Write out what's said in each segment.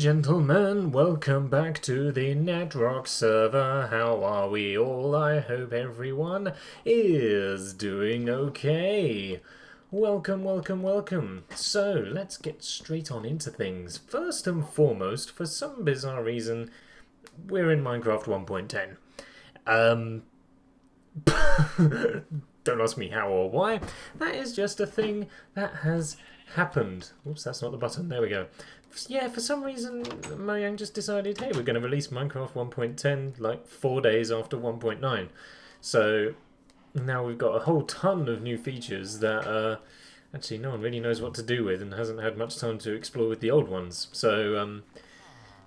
gentlemen, welcome back to the Netrock server. How are we all? I hope everyone is doing okay. Welcome. So, let's get straight on into things. First and foremost, for some bizarre reason, we're in Minecraft 1.10. Don't ask me how or why. That is just a thing that has happened. Oops, that's not the button. There we go. Yeah, for some reason, Mojang just decided, hey, we're going to release Minecraft 1.10 like 4 days after 1.9. So now we've got a whole ton of new features that actually no one really knows what to do with and hasn't had much time to explore with the old ones. So,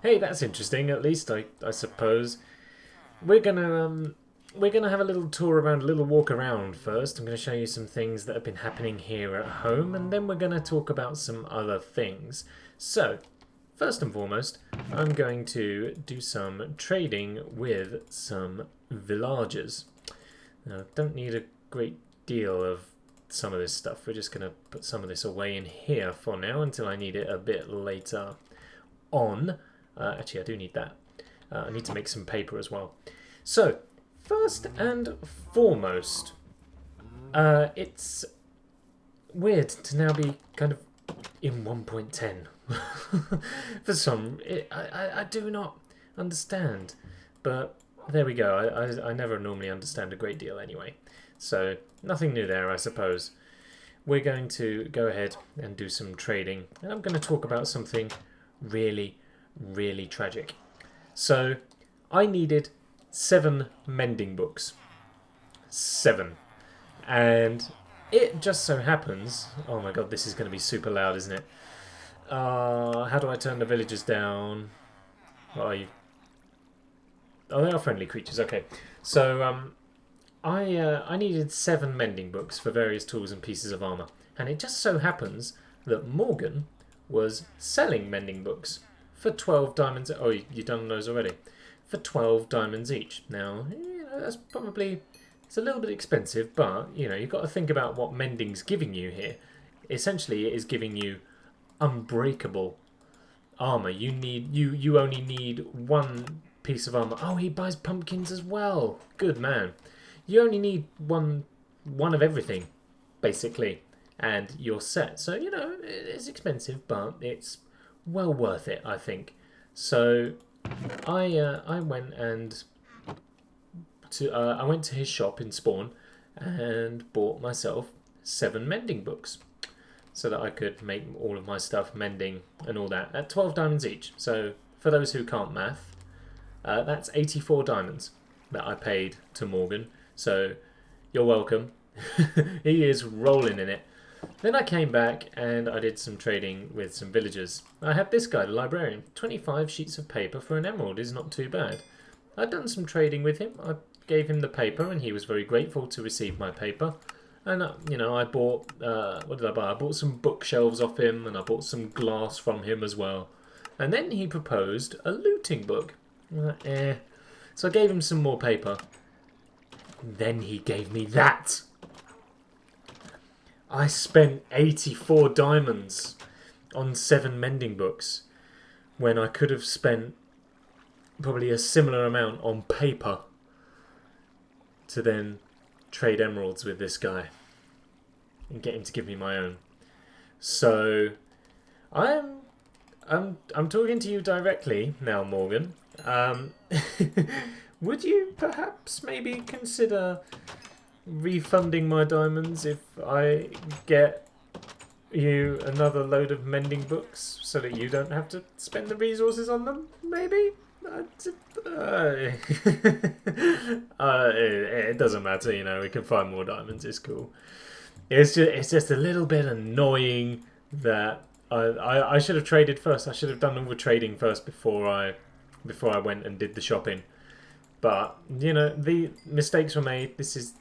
hey, that's interesting, at least, I suppose. We're gonna have a little tour around, a little walk around first. I'm going to show you some things that have been happening here at home, and then we're going to talk about some other things. So, first and foremost, I'm going to do some trading with some villagers. Now, I don't need a great deal of some of this stuff. We're just going to put some of this away in here for now until I need it a bit later on. Actually, I do need that. I need to make some paper as well. So, first and foremost, it's weird to now be kind of in 1.10. For some, I do not understand, but there we go. I never normally understand a great deal anyway, so nothing new there, I suppose. We're going to go ahead and do some trading, and I'm going to talk about something really tragic. So, I needed 7 mending books. 7. And it just so happens... Oh my god, this is going to be super loud, isn't it? How do I turn the villagers down? Oh, they are friendly creatures. Okay. So, I needed 7 mending books for various tools and pieces of armour. And it just so happens that Morgan was selling mending books for 12 diamonds. Oh, you've done those already. For 12 diamonds each. Now, that's probably... It's a little bit expensive, but, you've got to think about what mending's giving you here. Essentially, it is giving you unbreakable armour. You only need 1 piece of armour. Oh, he buys pumpkins as well. Good man. You only need one of everything, basically, and you're set. So, it's expensive, but it's well worth it, I think. So... I went to his shop in Spawn and bought myself 7 mending books so that I could make all of my stuff mending and all that at 12 diamonds each. So for those who can't math, that's 84 diamonds that I paid to Morgan. So you're welcome. He is rolling in it. Then I came back and I did some trading with some villagers. I had this guy, the librarian. 25 sheets of paper for an emerald is not too bad. I'd done some trading with him. I gave him the paper and he was very grateful to receive my paper. And, I bought... what did I buy? I bought some bookshelves off him and I bought some glass from him as well. And then he proposed a looting book. So I gave him some more paper. Then he gave me that! I spent 84 diamonds on 7 mending books when I could have spent probably a similar amount on paper to then trade emeralds with this guy and get him to give me my own. So I'm talking to you directly now, Morgan. Would you perhaps maybe consider refunding my diamonds if I get you another load of mending books so that you don't have to spend the resources on them, maybe? It doesn't matter, we can find more diamonds, it's cool. It's just a little bit annoying that I should have traded first. I should have done all the trading first before I went and did the shopping. But, the mistakes were made. This is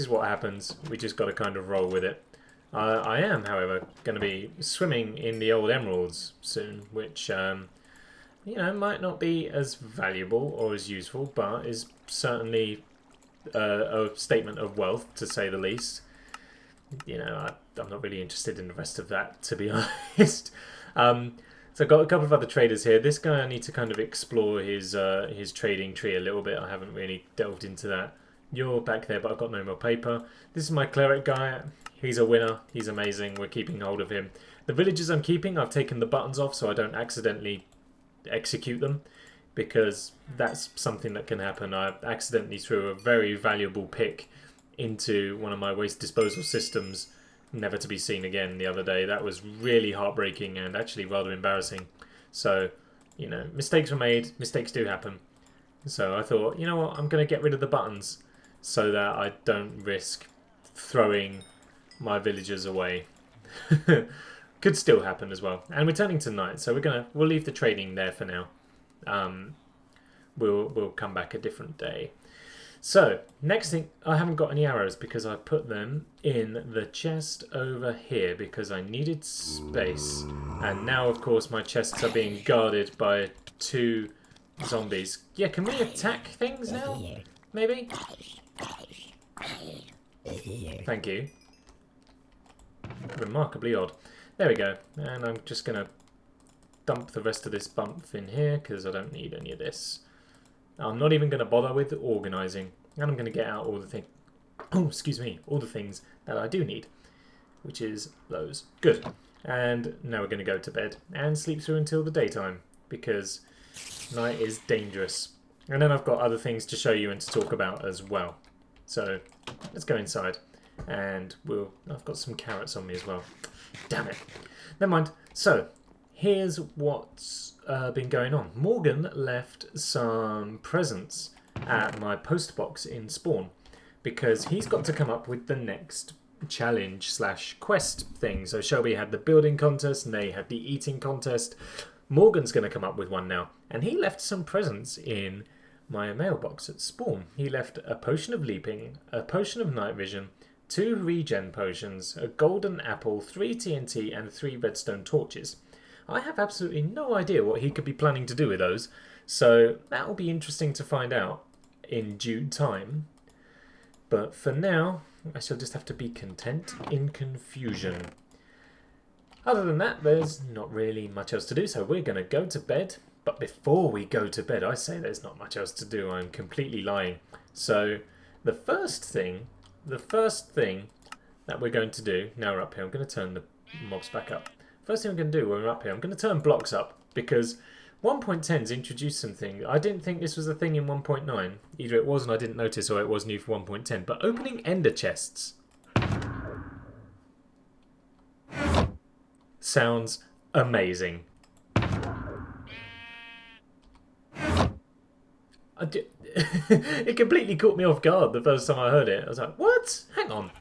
what happens. We just got to kind of roll with it. I am, however, going to be swimming in the old emeralds soon, which, might not be as valuable or as useful, but is certainly a statement of wealth, to say the least. I'm not really interested in the rest of that, to be honest. So I've got a couple of other traders here. This guy I need to kind of explore his trading tree a little bit. I haven't really delved into that. You're back there, but I've got no more paper. This is my cleric guy. He's a winner. He's amazing. We're keeping hold of him. The villagers I'm keeping, I've taken the buttons off so I don't accidentally execute them, because that's something that can happen. I accidentally threw a very valuable pick into one of my waste disposal systems, never to be seen again, the other day. That was really heartbreaking and actually rather embarrassing. So, you know, mistakes were made. Mistakes do happen. So I thought, you know what, I'm going to get rid of the buttons so that I don't risk throwing my villagers away. Could still happen as well. And we're turning to night, so we'll leave the trading there for now. We'll come back a different day. So, next thing, I haven't got any arrows because I put them in the chest over here because I needed space. And now, of course, my chests are being guarded by 2 zombies. Yeah, can we attack things now? Maybe? Thank you. Remarkably odd. There we go. And I'm just going to dump the rest of this bump in here because I don't need any of this. I'm not even going to bother with organising, and I'm going to get out all the things. Oh, excuse me, all the things that I do need, which is those. Good. And now we're going to go to bed and sleep through until the daytime because night is dangerous. And then I've got other things to show you and to talk about as well. So let's go inside, and I've got some carrots on me as well. Damn it. Never mind. So here's what's been going on. Morgan left some presents at my post box in Spawn because he's got to come up with the next challenge / quest thing. So Shelby had the building contest and they had the eating contest. Morgan's going to come up with one now, and he left some presents in my mailbox at Spawn. He left a potion of leaping, a potion of night vision, 2 regen potions, a golden apple, 3 TNT and 3 redstone torches. I have absolutely no idea what he could be planning to do with those, so that will be interesting to find out in due time. But for now, I shall just have to be content in confusion. Other than that, there's not really much else to do, so we're going to go to bed. But before we go to bed, I say there's not much else to do. I'm completely lying. So the first thing that we're going to do, now we're up here, I'm going to turn the mobs back up. First thing I'm going to do when we're up here, I'm going to turn blocks up because 1.10's introduced something. I didn't think this was a thing in 1.9. Either it was and I didn't notice, or it was new for 1.10. But opening ender chests sounds amazing. It completely caught me off guard the first time I heard it. I was like, what? Hang on.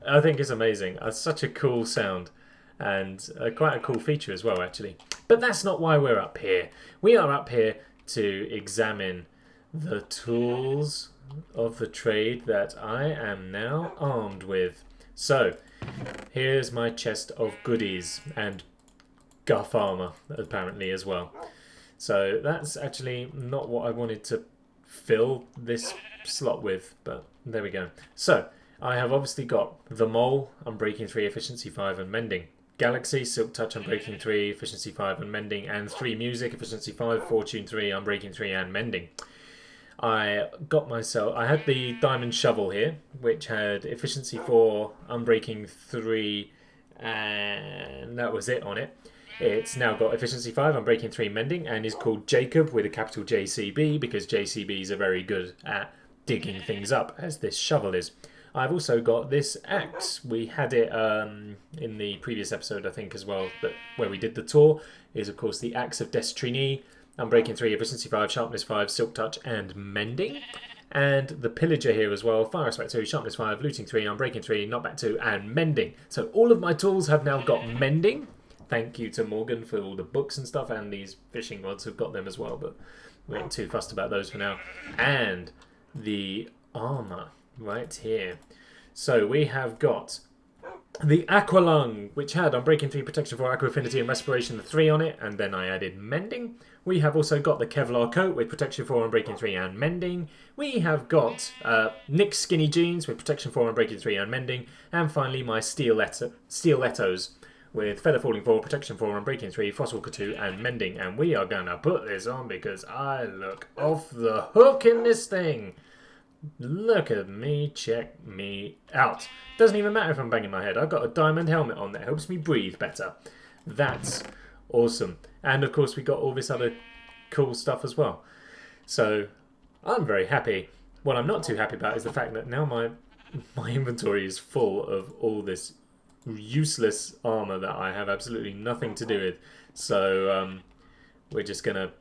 I think it's amazing. It's such a cool sound and quite a cool feature as well, actually. But that's not why we're up here. We are up here to examine the tools of the trade that I am now armed with. So, here's my chest of goodies and guff armor, apparently, as well. So that's actually not what I wanted to fill this slot with, but there we go. So, I have obviously got the Mole, Unbreaking 3, Efficiency 5 and Mending. Galaxy, Silk Touch, Unbreaking 3, Efficiency 5 and Mending. And 3 Music, Efficiency 5, Fortune 3, Unbreaking 3 and Mending. I had the Diamond Shovel here, which had Efficiency 4, Unbreaking 3, and that was it on it. It's now got Efficiency 5, Unbreaking 3, Mending, and is called Jacob with a capital JCB because JCBs are very good at digging things up, as this shovel is. I've also got this axe. We had it in the previous episode, I think, as well, but where we did the tour, is of course the Axe of Destiny, Unbreaking 3, Efficiency 5, Sharpness 5, Silk Touch, and Mending. And the Pillager here as well, Fire Aspect 2, Sharpness 5, Looting 3, Unbreaking 3, Knockback 2, and Mending. So all of my tools have now got Mending. Thank you to Morgan for all the books and stuff, and these fishing rods have got them as well, but we ain't too fussed about those for now. And the armour right here. So we have got the Aqualung, which had Unbreaking 3, Protection 4, Aqua Affinity and Respiration 3 on it, and then I added Mending. We have also got the Kevlar coat with Protection 4, Unbreaking 3 and Mending. We have got Nick's skinny jeans with Protection 4, Unbreaking 3 and Mending. And finally my Stilettos with Feather Falling 4, Protection 4, Unbreaking 3, Frostwalker 2, and Mending. And we are going to put this on because I look off the hook in this thing. Look at me, check me out. Doesn't even matter if I'm banging my head. I've got a diamond helmet on that helps me breathe better. That's awesome. And of course we got all this other cool stuff as well. So I'm very happy. What I'm not too happy about is the fact that now my inventory is full of all this useless armor that I have absolutely nothing to do with. So we're just gonna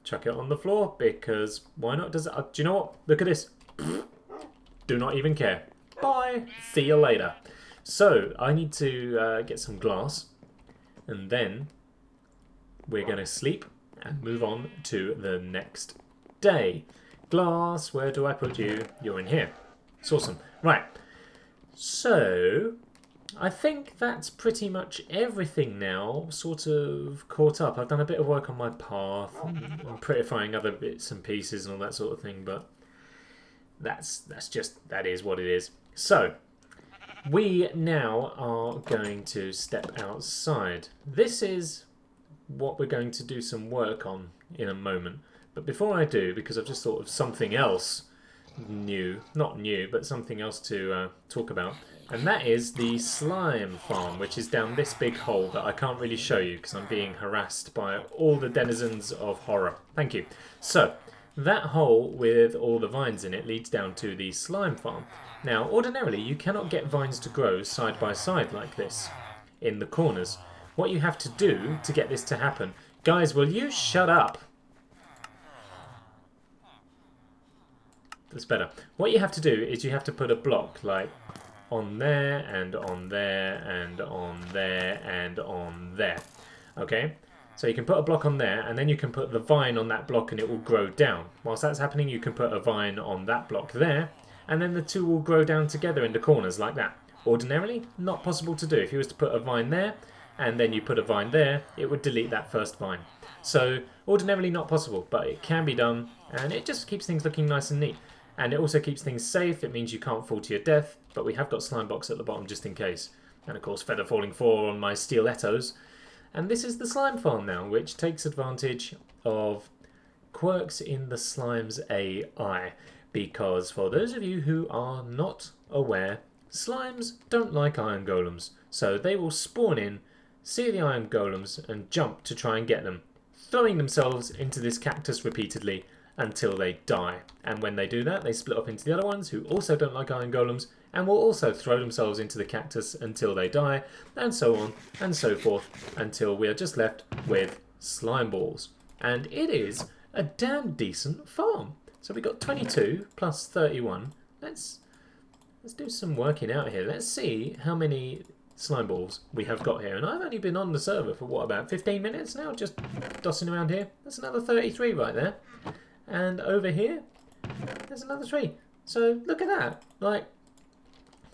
chuck it on the floor because why not? Do you know what? Look at this. Do not even care. Bye. See you later. So I need to get some glass, and then we're gonna sleep and move on to the next day. Glass, where do I put you? You're in here. It's awesome. Right. So I think that's pretty much everything now sort of caught up. I've done a bit of work on my path and prettifying other bits and pieces and all that sort of thing, but that is what it is. So we now are going to step outside. This is what we're going to do some work on in a moment. But before I do, because I've just thought of something else new, not new, but something else to talk about. And that is the slime farm, which is down this big hole that I can't really show you because I'm being harassed by all the denizens of horror. Thank you. So, that hole with all the vines in it leads down to the slime farm. Now, ordinarily, you cannot get vines to grow side by side like this in the corners. What you have to do to get this to happen... Guys, will you shut up? That's better. What you have to do is you have to put a block like on there and on there and on there and on there. Okay? So you can put a block on there and then you can put the vine on that block and it will grow down. Whilst that's happening, you can put a vine on that block there and then the two will grow down together in the corners like that. Ordinarily, not possible to do. If you was to put a vine there and then you put a vine there, it would delete that first vine. So ordinarily not possible, but it can be done and it just keeps things looking nice and neat. And it also keeps things safe. It means you can't fall to your death, but we have got slime box at the bottom just in case. And of course Feather Falling 4 on my stilettos. And this is the slime farm now, which takes advantage of quirks in the slime's AI. Because for those of you who are not aware, slimes don't like iron golems. So they will spawn in, see the iron golems and jump to try and get them, throwing themselves into this cactus repeatedly until they die. And when they do that, they split up into the other ones who also don't like iron golems and will also throw themselves into the cactus until they die, and so on and so forth until we are just left with slime balls. And it is a damn decent farm. So we got 22 plus 31. Let's do some working out here. Let's see how many slime balls we have got here. And I've only been on the server for what, about 15 minutes now, just dossing around here. That's another 33 right there. And over here, there's another 3. So look at that. Like,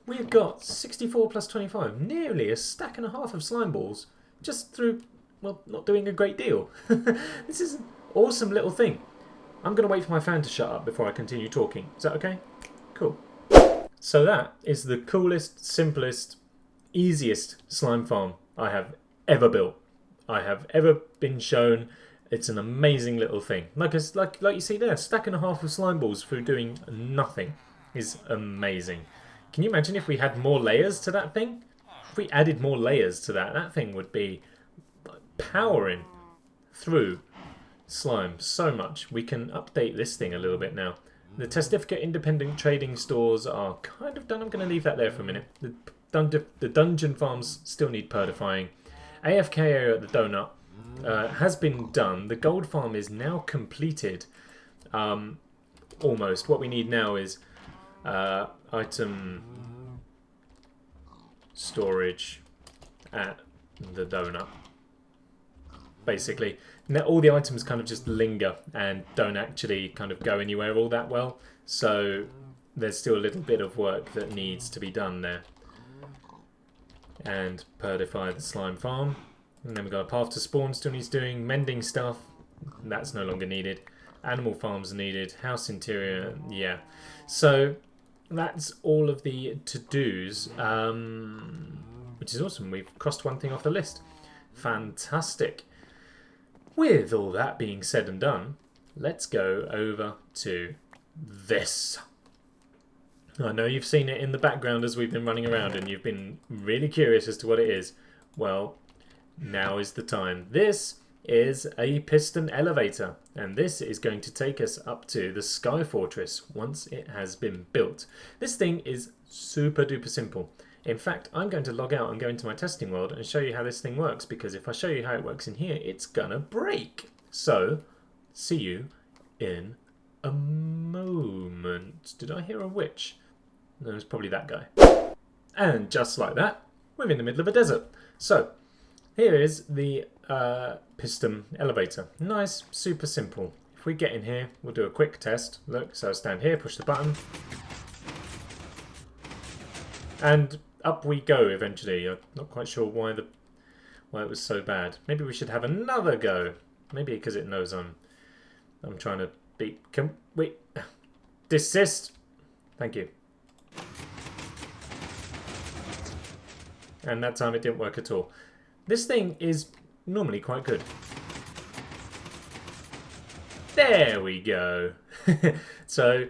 we've got 64 plus 25, nearly a stack and a half of slime balls, just through, well, not doing a great deal. This is an awesome little thing. I'm going to wait for my fan to shut up before I continue talking. Is that okay? Cool. So that is the coolest, simplest, easiest slime farm I have ever built. I have ever been shown. It's an amazing little thing. Like you see there, a stack and a half of slime balls through doing nothing is amazing. Can you imagine if we had more layers to that thing? If we added more layers to that, that thing would be powering through slime so much. We can update this thing a little bit now. The Testificate independent trading stores are kind of done. I'm going to leave that there for a minute. The dungeon farms still need purifying. AFK area at the donut has been done. The gold farm is now completed. Almost. What we need now is item storage at the donut. Basically, now all the items kind of just linger and don't actually kind of go anywhere all that well. So there's still a little bit of work that needs to be done there. And purify the slime farm. And then we've got a path to spawn still needs doing. Mending stuff, that's no longer needed. Animal farms are needed. House interior, yeah. So that's all of the to-dos. which is awesome. We've crossed one thing off the list. Fantastic. With all that being said and done, let's go over to this. I know you've seen it in the background as we've been running around and you've been really curious as to what it is. Well, now is the time. This is a piston elevator, and this is going to take us up to the Sky Fortress once it has been built. This thing is super duper simple. In fact, I'm going to log out and go into my testing world and show you how this thing works, because if I show you how it works in here, it's gonna break. So, see you in a moment. Did I hear a witch? No, it's probably that guy. And just like that, we're in the middle of a desert. So, here is the piston elevator. Nice, super simple. If we get in here, we'll do a quick test. Look, so I stand here, push the button. And up we go eventually. I'm not quite sure why it was so bad. Maybe we should have another go. Maybe because it knows I'm trying to beat... Wait. Desist. Thank you. And that time it didn't work at all. This thing is normally quite good. There we go. So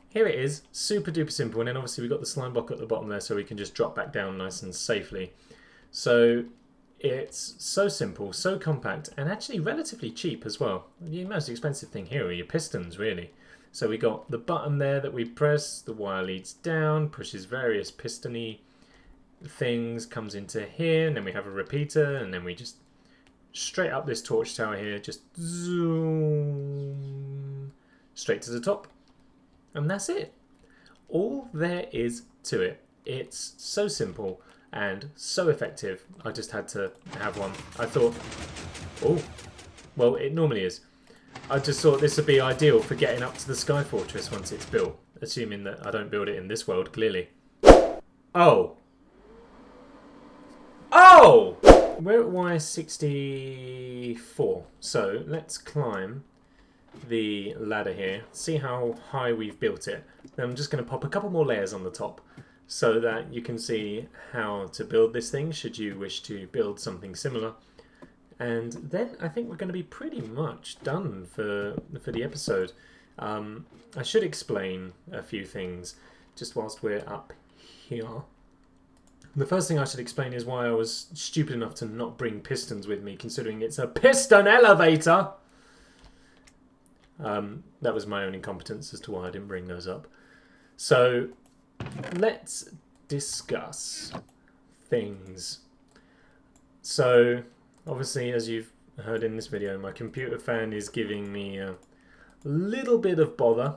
here it is, super duper simple, and then obviously we've got the slime block at the bottom there so we can just drop back down nice and safely. So it's so simple, so compact, and actually relatively cheap as well. The most expensive thing here are your pistons, really. So we got the button there that we press, the wire leads down, pushes various piston-y things, comes into here, and then we have a repeater, and then we just straight up this torch tower here, just zoom straight to the top, and that's it. All there is to it. It's so simple and so effective. I just had to have one. I thought, oh, well, it normally is. I just thought this would be ideal for getting up to the Sky Fortress once it's built, assuming that I don't build it in this world, clearly. Oh! Oh! We're at Y64, so let's climb the ladder here, see how high we've built it. Then I'm just going to pop a couple more layers on the top so that you can see how to build this thing should you wish to build something similar. And then I think we're going to be pretty much done for the episode. I should explain a few things just whilst we're up here. The first thing I should explain is why I was stupid enough to not bring pistons with me, considering it's a piston elevator. That was my own incompetence as to why I didn't bring those up. So let's discuss things. So obviously, as you've heard in this video, my computer fan is giving me a little bit of bother,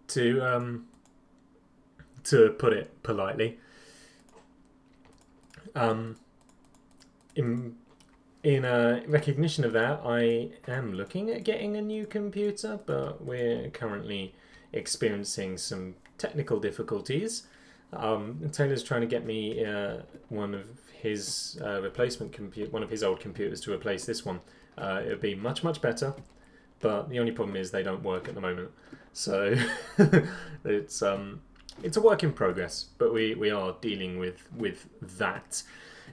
to put it politely. In recognition of that, I am looking at getting a new computer, but we're currently experiencing some technical difficulties. Taylor's trying to get me one of his one of his old computers to replace this one. It would be much better, but the only problem is they don't work at the moment. So it's a work in progress, but we are dealing with that.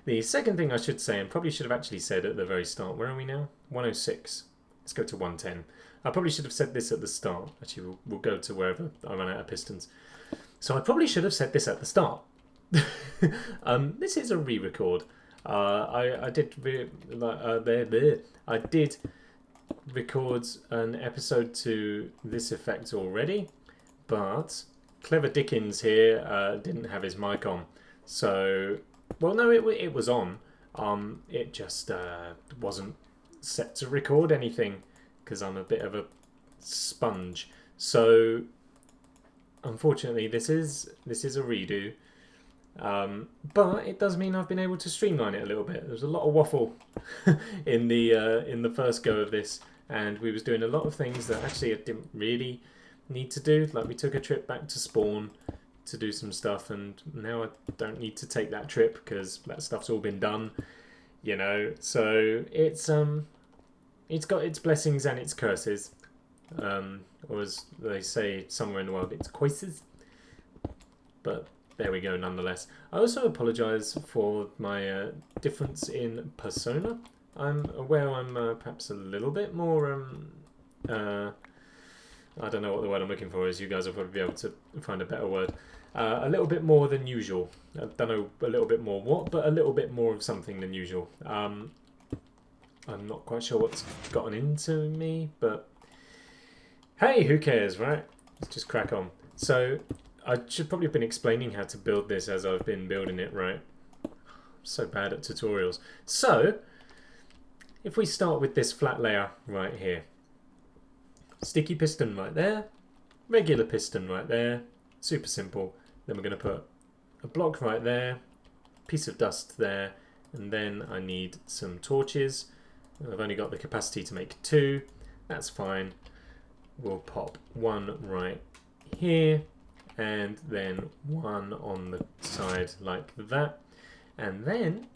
The second thing I should say, and probably should have actually said at the very start, where are we now? 106. Let's go to 110. I probably should have said this at the start. Actually, we'll go to wherever I run out of pistons. So I probably should have said this at the start. This is a re-record. I did record an episode to this effect already, but Clever Dickens here didn't have his mic on. So, well, no, it was on. It just wasn't set to record anything because I'm a bit of a sponge. So, unfortunately, this is a redo. But it does mean I've been able to streamline it a little bit. There's a lot of waffle in the first go of this, and we was doing a lot of things that actually I didn't really need to do. Like, we took a trip back to Spawn to do some stuff, and now I don't need to take that trip because that stuff's all been done, you know. So it's got its blessings and its curses, or as they say somewhere in the world, it's curses. But there we go nonetheless. I also apologise for my difference in persona. I'm aware I'm perhaps a little bit more, I don't know what the word I'm looking for is, you guys will probably be able to find a better word. A little bit more than usual. I don't know a little bit more what, but a little bit more of something than usual. I'm not quite sure what's gotten into me, but hey, who cares, right? Let's just crack on. So, I should probably have been explaining how to build this as I've been building it, right? I'm so bad at tutorials. So, if we start with this flat layer right here. Sticky piston right there. Regular piston right there. Super simple. Then we're going to put a block right there. Piece of dust there. And then I need some torches. I've only got the capacity to make 2. That's fine. We'll pop 1 right here. And then 1 on the side like that. And then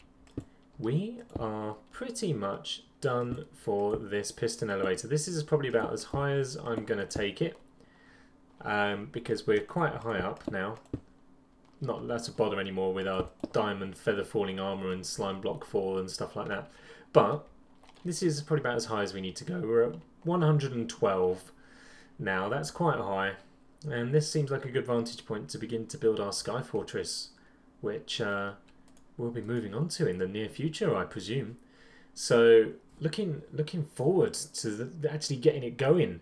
we are pretty much done for this piston elevator. This is probably about as high as I'm going to take it, because we're quite high up now. Not that's a bother anymore with our diamond feather falling armor and slime block fall and stuff like that. But this is probably about as high as we need to go. We're at 112 now. That's quite high, and this seems like a good vantage point to begin to build our Sky Fortress, which we'll be moving on to in the near future, I presume. So looking forward to actually getting it going.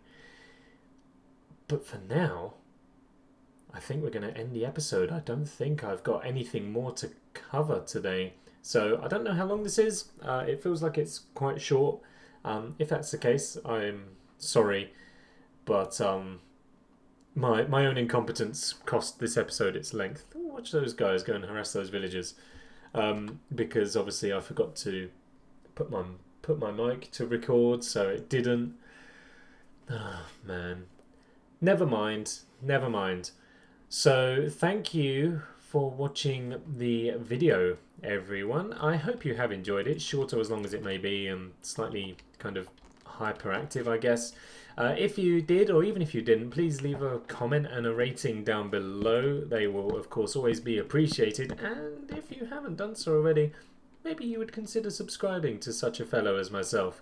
But for now, I think we're going to end the episode. I don't think I've got anything more to cover today. So I don't know how long this is. It feels like it's quite short. If that's the case, I'm sorry. But my own incompetence cost this episode its length. Watch those guys go and harass those villagers. Because obviously I forgot to put my mic to record, so it didn't. Oh, man. Never mind. So thank you for watching the video, everyone. I hope you have enjoyed it, short or as long as it may be, and slightly kind of hyperactive, I guess. If you did, or even if you didn't, please leave a comment and a rating down below. They will, of course, always be appreciated. And if you haven't done so already, maybe you would consider subscribing to such a fellow as myself.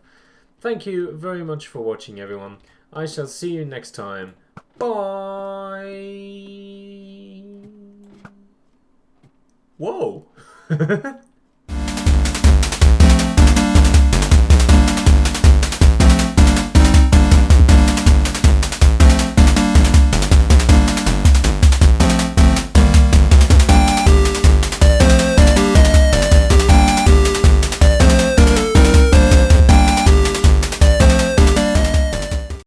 Thank you very much for watching, everyone. I shall see you next time. Bye! Whoa!